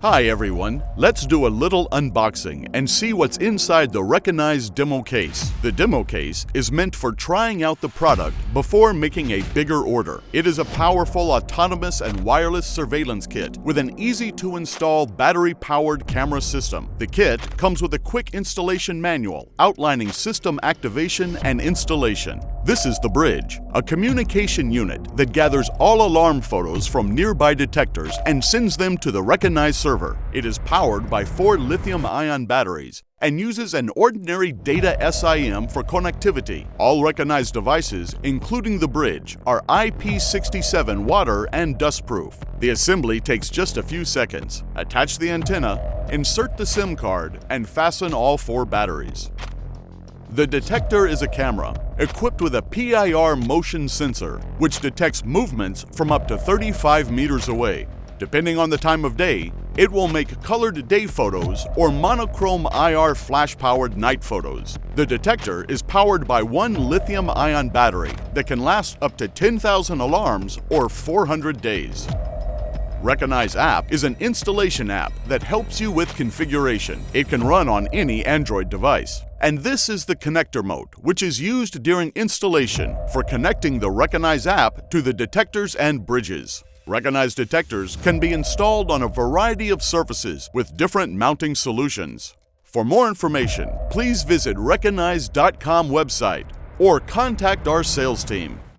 Hi everyone, let's do a little unboxing and see what's inside the Reconeyez demo case. The demo case is meant for trying out the product before making a bigger order. It is a powerful autonomous and wireless surveillance kit with an easy-to-install battery-powered camera system. The kit comes with a quick installation manual outlining system activation and installation. This is the bridge, a communication unit that gathers all alarm photos from nearby detectors and sends them to the Reconeyez server. It is powered by 4 lithium-ion batteries and uses an ordinary data SIM for connectivity. All Reconeyez devices, including the bridge, are IP67 water and dustproof. The assembly takes just a few seconds. Attach the antenna, insert the SIM card, and fasten all 4 batteries. The detector is a camera equipped with a PIR motion sensor, which detects movements from up to 35 meters away. Depending on the time of day, it will make colored day photos or monochrome IR flash-powered night photos. The detector is powered by 1 lithium-ion battery that can last up to 10,000 alarms or 400 days. Reconeyez app is an installation app that helps you with configuration. It can run on any Android device. And this is the connector mote, which is used during installation for connecting the Reconeyez app to the detectors and bridges. Reconeyez detectors can be installed on a variety of surfaces with different mounting solutions. For more information, please visit Reconeyez.com website or contact our sales team.